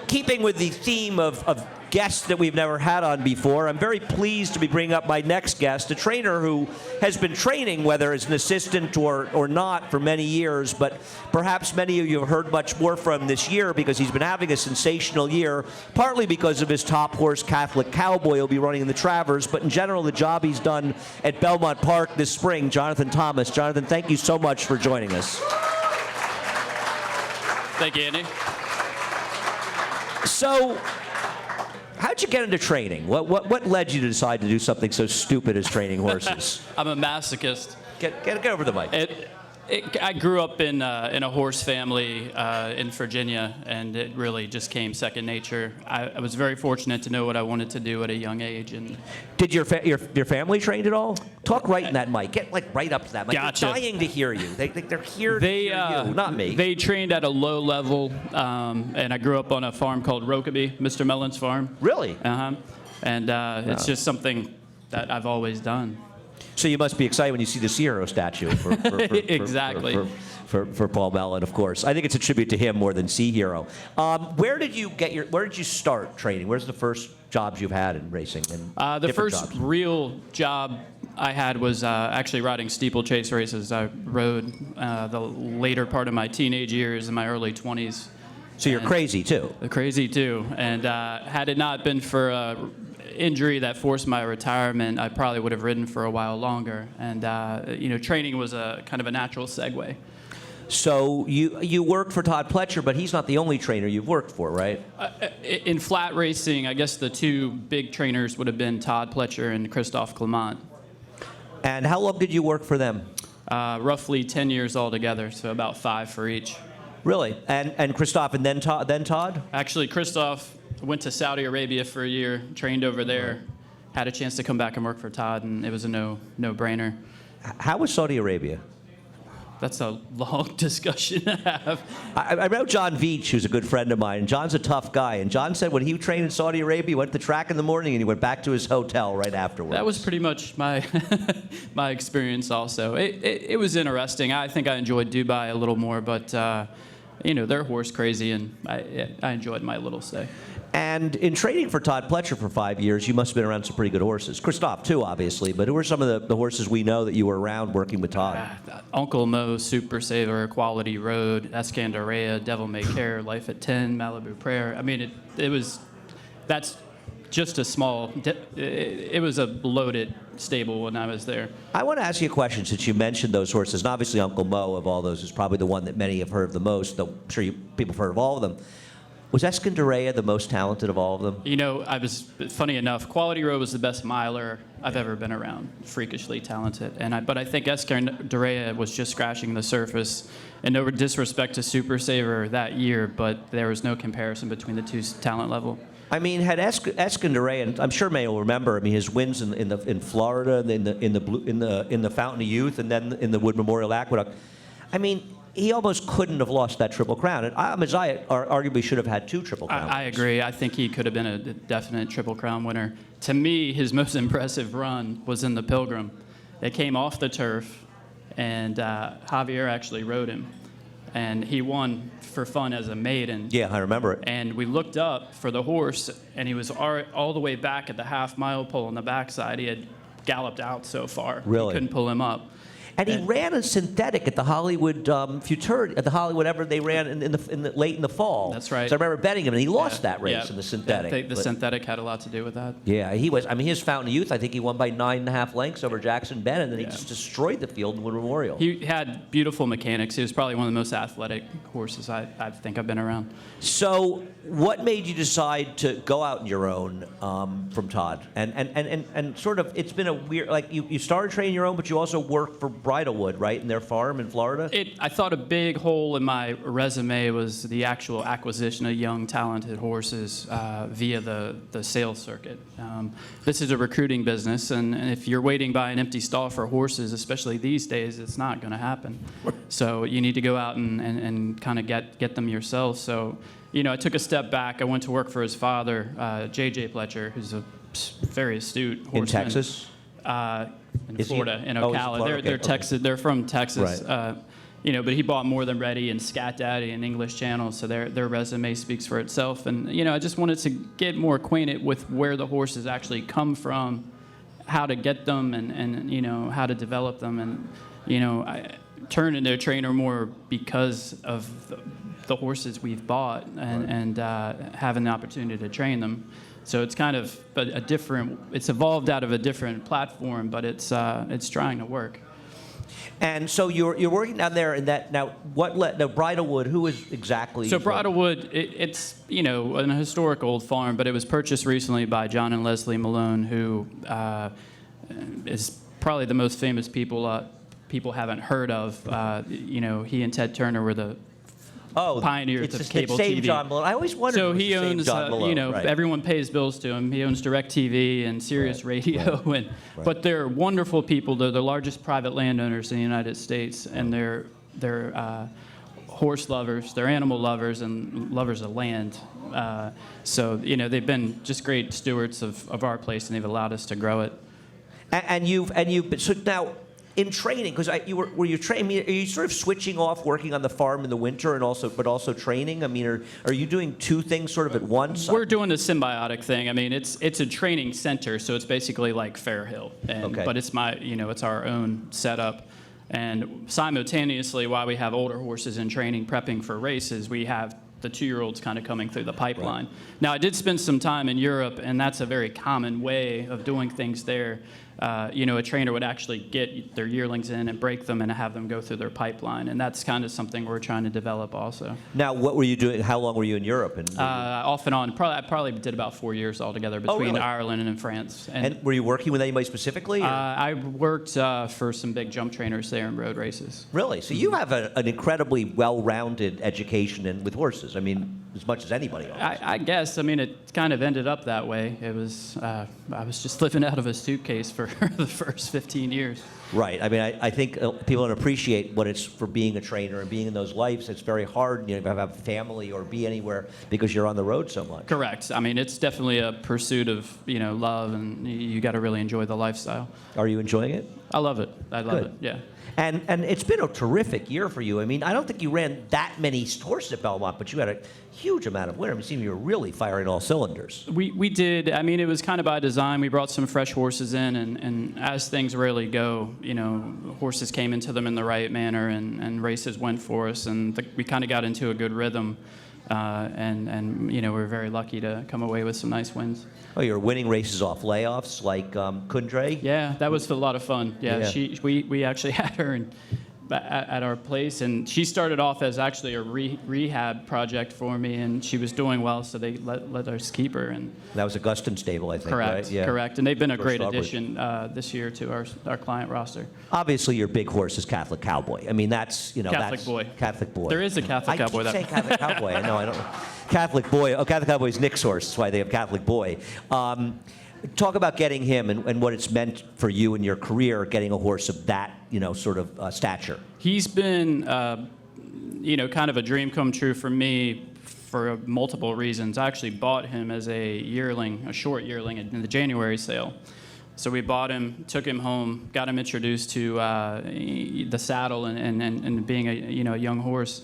keeping with the theme of guests that we've never had on before, I'm very pleased to be bringing up my next guest, a trainer who has been training, whether as an assistant or not, for many years, but perhaps many of you have heard much more from this year because he's been having a sensational year, partly because of his top horse, Catholic Cowboy, he'll be running in the Travers, but in general, the job he's done at Belmont Park this spring. Jonathan Thomas. Jonathan, thank you so much for joining us. Thank you, Andy. So, how'd you get into training? What led you to decide to do something so stupid as training horses? I'm a masochist. Get over the mic. I grew up in a horse family in Virginia, and it really just came second nature. I was very fortunate to know what I wanted to do at a young age. And did your family train at all? Talk right in that mic. Get right up to that mic. Gotcha. They're dying to hear you. They're here to hear you, not me. They trained at a low level, and I grew up on a farm called Rokeby, Mr. Mellon's farm. Really? Uh-huh. And it's just something that I've always done. So you must be excited when you see the Sea Hero statue Exactly. For Paul Mellon, of course. I think it's a tribute to him more than Sea Hero. Where did you start training? Where's the first jobs you've had in racing? And the first real job I had was actually riding steeplechase races. I rode the later part of my teenage years in my early 20s. So you're crazy too. Crazy too. And had it not been for injury that forced my retirement, I probably would have ridden for a while longer. And training was a kind of a natural segue. So you worked for Todd Pletcher, but he's not the only trainer you've worked for, right? In flat racing, I guess the two big trainers would have been Todd Pletcher and Christophe Clement. And how long did you work for them? Roughly 10 years altogether, so about 5 for each. Really? And Christophe and then Todd? Actually, Christophe went to Saudi Arabia for a year, trained over there, had a chance to come back and work for Todd, and it was a no-brainer. How was Saudi Arabia? That's a long discussion to have. I know John Veach, who's a good friend of mine, and John's a tough guy. And John said when he trained in Saudi Arabia, he went to the track in the morning and he went back to his hotel right afterwards. That was pretty much my my experience also. It was interesting. I think I enjoyed Dubai a little more, but they're horse crazy, and I enjoyed my little stay. And in training for Todd Pletcher for 5 years, you must have been around some pretty good horses. Christophe, too, obviously. But who are some of the horses we know that you were around working with Todd? Uncle Mo, Super Saver, Quality Road, Escandarea, Devil May Care, Life at 10, Malibu Prayer. I mean, that's just a small, it was a loaded stable when I was there. I want to ask you a question since you mentioned those horses. And obviously, Uncle Mo of all those is probably the one that many have heard of the most, though I'm sure people have heard of all of them. Was Escandarea the most talented of all of them? Funny enough, Quality Road was the best miler I've ever been around, freakishly talented. But I think Escandarea was just scratching the surface. And no disrespect to Super Saver that year, but there was no comparison between the two talent level. I mean, had Escandarea, and I'm sure May will remember. I mean, his wins in Florida, in the Fountain of Youth, and then in the Wood Memorial Aqueduct. I mean, he almost couldn't have lost that Triple Crown. And Amaziah arguably should have had 2 Triple Crowns. I agree. I think he could have been a definite Triple Crown winner. To me, his most impressive run was in the Pilgrim. It came off the turf, and Javier actually rode him. And he won for fun as a maiden. Yeah, I remember it. And we looked up for the horse, and he was all the way back at the half-mile pole on the backside. He had galloped out so far. Really? We couldn't pull him up. And he ran a synthetic at the Hollywood Futurity, at the Hollywood whatever they ran late in the fall. That's right. So I remember betting him, and he lost that race in the synthetic. The synthetic had a lot to do with that. Yeah, he was. I mean, his Fountain of Youth, I think he won by 9.5 lengths over Jackson Bennett, and then he just destroyed the field in Wood Memorial. He had beautiful mechanics. He was probably one of the most athletic horses I think I've been around. So, what made you decide to go out on your own from Todd? And sort of, it's been a weird, like you started training your own, but you also worked for Bridlewood, right, in their farm in Florida? I thought a big hole in my resume was the actual acquisition of young, talented horses via the sales circuit. This is a recruiting business, and if you're waiting by an empty stall for horses, especially these days, it's not going to happen. So you need to go out and kind of get them yourself. So, I took a step back. I went to work for his father, J.J. Pletcher, who's a very astute horseman. In Texas? In Florida, in Ocala. Florida? They're Okay. Texas. They're from Texas. Right. but he bought More Than Ready and Scat Daddy and English Channel, so their resume speaks for itself. And I just wanted to get more acquainted with where the horses actually come from, how to get them, and how to develop them. And I turned into a trainer more because of the horses we've bought and having the opportunity to train them. So it's kind of it's evolved out of a different platform, but it's trying to work. And so you're working down there in that now. Bridlewood? Who is exactly? So Bridlewood, it's an historic old farm, but it was purchased recently by John and Leslie Malone, who is probably the most famous people haven't heard of. He and Ted Turner were the pioneers of cable it's same TV. John Malone. I always wondered. So if it was he the same owns, John Malone, right. everyone pays bills to him. He owns DirecTV and Sirius Radio, but they're wonderful people. They're the largest private landowners in the United States, and they're horse lovers, they're animal lovers, and lovers of land. So they've been just great stewards of our place, and they've allowed us to grow it. And you've so now. In training, because were you training? Are you sort of switching off working on the farm in the winter and also training? I mean, are you doing two things sort of at once? We're doing the symbiotic thing. I mean, it's a training center, so it's basically like Fairhill, but it's it's our own setup. And simultaneously, while we have older horses in training, prepping for races, we have the 2-year-olds kind of coming through the pipeline. Right. Now, I did spend some time in Europe, and that's a very common way of doing things there. A trainer would actually get their yearlings in and break them and have them go through their pipeline, and that's kind of something we're trying to develop also. Now, what were you doing? How long were you in Europe? Off and on. I probably did about 4 years altogether between Ireland and France. And were you working with anybody specifically? I worked for some big jump trainers there in road races. Really? So you have an incredibly well-rounded education with horses. I mean, as much as anybody else. I guess. I mean, it kind of ended up that way. It was I was just living out of a suitcase for the first 15 years. Right. I mean, I think people don't appreciate what it's for being a trainer and being in those lives. It's very hard, to have a family or be anywhere because you're on the road so much. Correct. I mean, it's definitely a pursuit of, love, and you got to really enjoy the lifestyle. Are you enjoying it? I love it. I love it. Yeah. And it's been a terrific year for you. I mean, I don't think you ran that many horses at Belmont, but you had a huge amount of winter. It seemed you were really firing all cylinders. We did. I mean, it was kind of by design. We brought some fresh horses in, and as things rarely go, horses came into them in the right manner, and races went for us, and we kind of got into a good rhythm. And we were very lucky to come away with some nice wins. Oh, you're winning races off layoffs like Kundre? Yeah, that was a lot of fun. Yeah. We actually had her at our place, and she started off as actually a rehab project for me, and she was doing well, so they let us keep her. And that was Augustin Stable, I think, correct, right? Yeah. Correct, and they've been a great addition this year to our client roster. Obviously, your big horse is Catholic Cowboy. I mean, that's, Catholic Boy. Catholic Boy. There is a Catholic Cowboy. I keep saying Catholic Cowboy. I know, I don't know. Catholic Boy. Oh, Catholic Cowboy is Nick's horse. That's why they have Catholic Boy. Talk about getting him and what it's meant for you in your career, getting a horse of that, sort of stature. He's been, kind of a dream come true for me for multiple reasons. I actually bought him as a short yearling in the January sale. So we bought him, took him home, got him introduced to the saddle and being a young horse.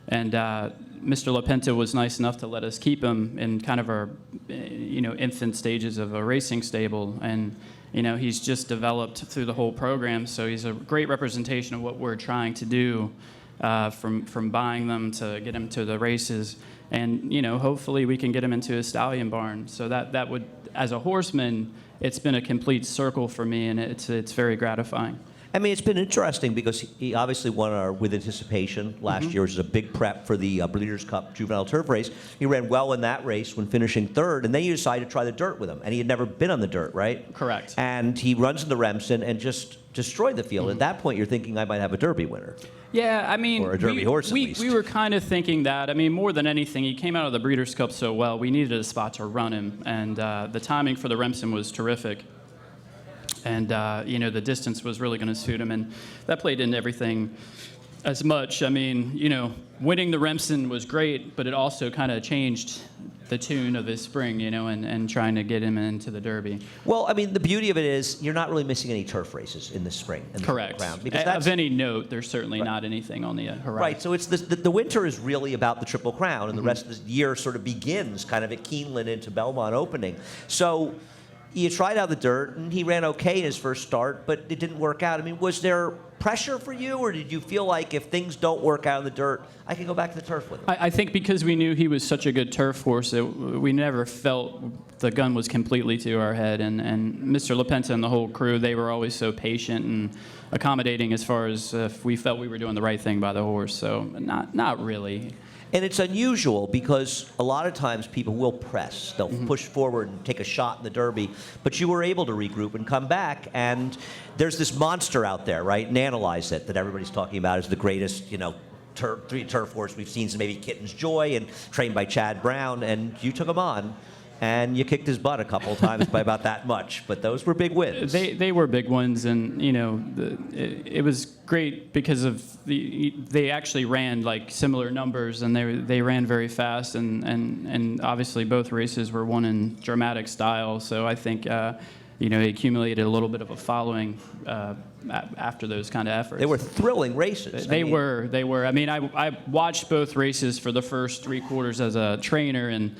And Mr. LaPenta was nice enough to let us keep him in kind of our, infant stages of a racing stable. And, he's just developed through the whole program. So he's a great representation of what we're trying to do, from buying them to get him to the races. And, hopefully we can get him into a stallion barn. So that would, as a horseman, it's been a complete circle for me, and it's very gratifying. I mean, it's been interesting because he obviously won our With Anticipation last year, which is a big prep for the Breeders' Cup Juvenile Turf race. He ran well in that race when finishing third, and then you decided to try the dirt with him. And he had never been on the dirt, right? Correct. And he runs in the Remsen and just destroyed the field. At that point, you're thinking I might have a Derby winner. Yeah, I mean, or a Derby horse at least. We were kind of thinking that. I mean, more than anything, he came out of the Breeders' Cup so well, we needed a spot to run him. And the timing for the Remsen was terrific. And, the distance was really going to suit him, and that played into everything as much. I mean, winning the Remsen was great, but it also kind of changed the tune of his spring, and trying to get him into the Derby. Well, I mean, the beauty of it is you're not really missing any turf races in the spring. And Correct. The round, because Of any note, there's certainly not anything on the horizon. Right, so it's the winter is really about the Triple Crown, and the rest of the year sort of begins kind of at Keeneland into Belmont opening. So you tried out the dirt, and he ran okay in his first start, but it didn't work out. I mean, was there pressure for you, or did you feel like if things don't work out in the dirt, I can go back to the turf with him? I think because we knew he was such a good turf horse, we never felt the gun was completely to our head. And Mr. LaPenta and the whole crew, they were always so patient and accommodating as far as if we felt we were doing the right thing by the horse. So not really. And it's unusual because a lot of times people will press. They'll push forward and take a shot in the Derby. But you were able to regroup and come back. And there's this monster out there, right? And Analyze It, that everybody's talking about as the greatest, turf horse we've seen since maybe Kitten's Joy, and trained by Chad Brown. And you took him on. And you kicked his butt a couple of times by about that much, but those were big wins. They were big ones, and it was great because of they actually ran like similar numbers, and they ran very fast, and obviously both races were won in dramatic style. So I think he accumulated a little bit of a following after those kind of efforts. They were thrilling races. They were. I mean, I watched both races for the first 3 quarters as a trainer, and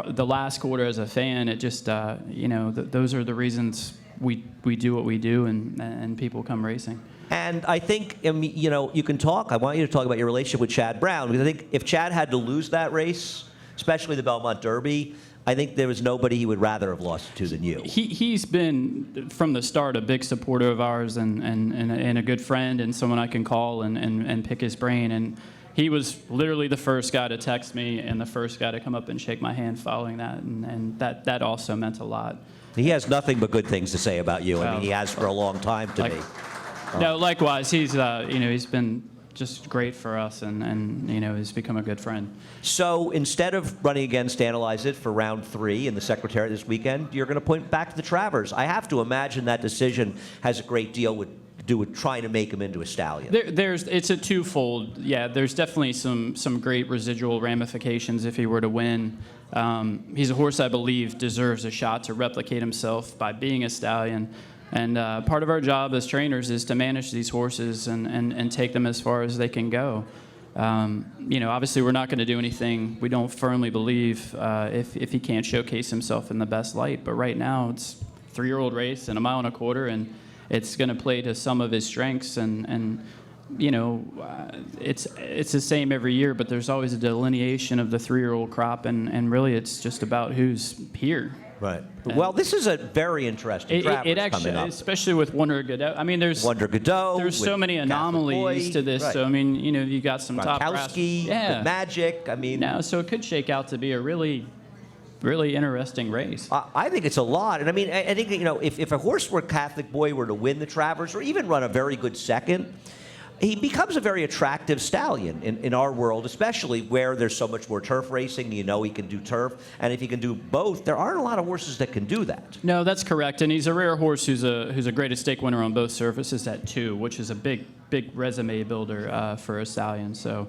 the last quarter as a fan. It just those are the reasons we do what we do, and people come racing. And I think you can talk. I want you to talk about your relationship with Chad Brown, because I think if Chad had to lose that race, especially the Belmont Derby, I think there was nobody he would rather have lost to than you. He's been from the start a big supporter of ours, and a good friend, and someone I can call and pick his brain. And he was literally the first guy to text me and the first guy to come up and shake my hand following that, and that also meant a lot. He has nothing but good things to say about you. I mean, he has for a long time to me. No, likewise. He's he's been just great for us, and he's become a good friend. So instead of running against Analyze It for round 3 in the Secretariat this weekend, you're going to point back to the Travers. I have to imagine that decision has a great deal to do with trying to make him into a stallion. It's a twofold. Yeah, there's definitely some great residual ramifications if he were to win. He's a horse I believe deserves a shot to replicate himself by being a stallion. And part of our job as trainers is to manage these horses and take them as far as they can go. Obviously we're not going to do anything we don't firmly believe if he can't showcase himself in the best light. But right now it's a 3-year-old race and 1.25 miles, and it's going to play to some of his strengths, and it's the same every year, but there's always a delineation of the 3-year-old crop, and really it's just about who's here. Right. Well, this is a very interesting Travers coming up. Especially with Wonder Godot. I mean, there's so many anomalies to this. Right. So I mean, you got some top brass. With Magic. I mean, so it could shake out to be a really interesting race. I think it's a lot. And I mean, I think, if a horse were Catholic Boy were to win the Travers or even run a very good second, he becomes a very attractive stallion in our world, especially where there's so much more turf racing. He can do turf. And if he can do both, there aren't a lot of horses that can do that. No, that's correct. And he's a rare horse who's a great stake winner on both surfaces at 2, which is a big resume builder for a stallion. So,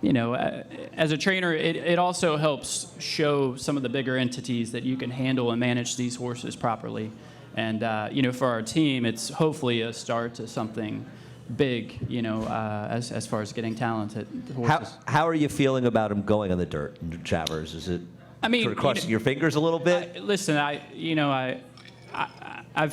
as a trainer, it also helps show some of the bigger entities that you can handle and manage these horses properly. And, for our team, it's hopefully a start to something big, as far as getting talented horses. How are you feeling about him going on the dirt in Travers? Is it sort of crossing your fingers a little bit? I'm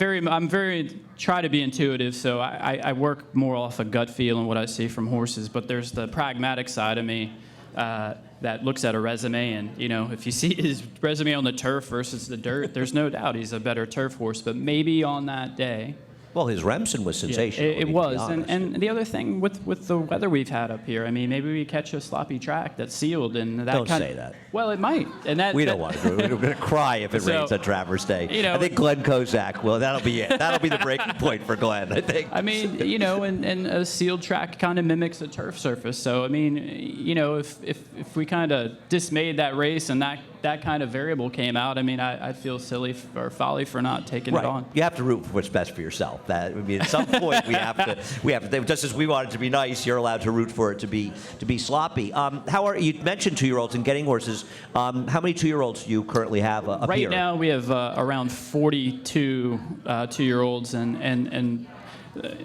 very try to be intuitive, so I work more off a gut feel and what I see from horses. But there's the pragmatic side of me that looks at a resume, and if you see his resume on the turf versus the dirt, there's no doubt he's a better turf horse. But maybe on that day. Well, his Remsen was sensational. Yeah, it was, and the other thing with the weather we've had up here, I mean, maybe we catch a sloppy track that's sealed, and that don't say that. Well, it might, and we don't want to do it. We're going to cry if it rains on Travers Day. I think Glenn Kozak. Well, that'll be it. That'll be the breaking point for Glenn, I think. I mean, and a sealed track kind of mimics a turf surface. So I mean, if we kind of dismayed that race and that that kind of variable came out, I mean, I'd feel silly or folly for not taking Right. it on. You have to root for what's best for yourself. That, I mean, at some point we have to. Just as we want it to be nice, you're allowed to root for it to be sloppy. How are you mentioned 2-year-olds and getting horses? How many 2-year-olds do you currently have up Right here? now, we have around 42 2-year-olds, and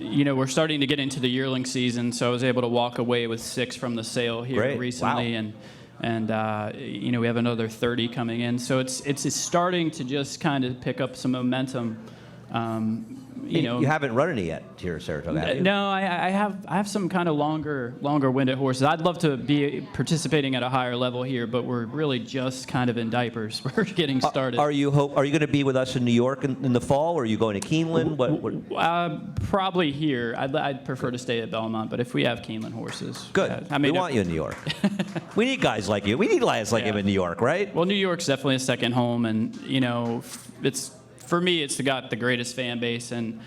you know, we're starting to get into the yearling season, so I was able to walk away with 6 from the sale here Great. recently, Wow. and you know, we have another 30 coming in, so it's starting to just kind of pick up some momentum. You know, you haven't run any yet here at Saratoga, have you? no, I have some kind of longer winded horses. I'd love to be participating at a higher level here, but we're really just kind of in diapers. We're getting started. Are you going to be with us in New York in the fall, or are you going to Keeneland? What? Probably here. I'd prefer to stay at Belmont, but if we have Keeneland horses, Good. yeah. I mean, we want you in New York. We need guys like you. We need guys like him in New York, right? Well, New York's definitely a second home, and you know, for me, it's got the greatest fan base, and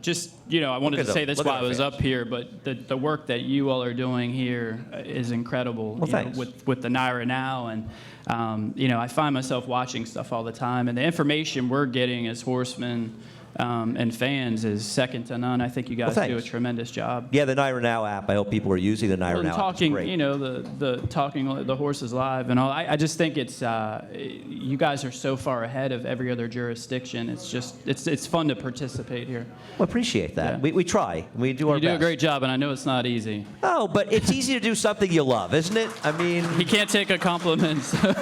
just, you know, I wanted to say this while I was up here, but the work that you all are doing here is incredible. Well, thanks. With the NYRA Now, and you know, I find myself watching stuff all the time, and the information we're getting as horsemen and fans is second to none. I think you guys do a tremendous job. Yeah, the NYRA Now app. I hope people are using the NYRA Now app. Talking, It's great. you know, the talking the horses live and all. I just think it's you guys are so far ahead of every other jurisdiction. It's just it's fun to participate here. Well, appreciate that. Yeah. We try. We do our You best. do a great job, and I know it's not easy. Oh, but it's easy to do something you love, isn't it? I mean, You can't take a compliment. no,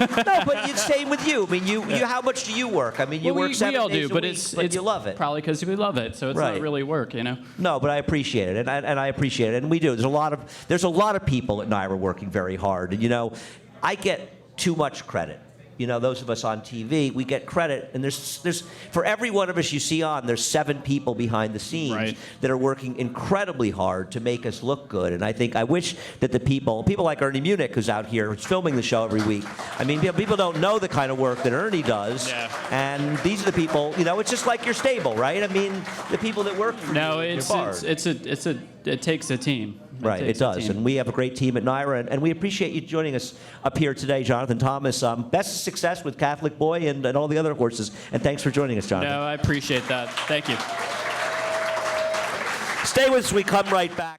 but it's same with you. I mean, you how much do you work? I mean, you work 7 we all days do, a but week, it's you love it. Probably because we love it, so it's Right. not really work, you know. No, but I appreciate it, and I appreciate it, and we do. There's a lot of people at NYRA working very hard, and you know, I get too much credit. You know, those of us on TV, we get credit, and there's for every one of us you see on, there's 7 people behind the scenes Right. that are working incredibly hard to make us look good. And I wish that the people like Ernie Munich, who's out here, who's filming the show every week. I mean, people don't know the kind of work that Ernie does. Yeah. And these are the people. You know, it's just like your stable, right? I mean, the people that work for No, you. it takes a team. Right, it takes a does. team. And we have a great team at NYRA, and we appreciate you joining us up here today, Jonathan Thomas. Best of success with Catholic Boy and all the other horses. And thanks for joining us, Jonathan. No, I appreciate that. Thank you. Stay with us. We come right back.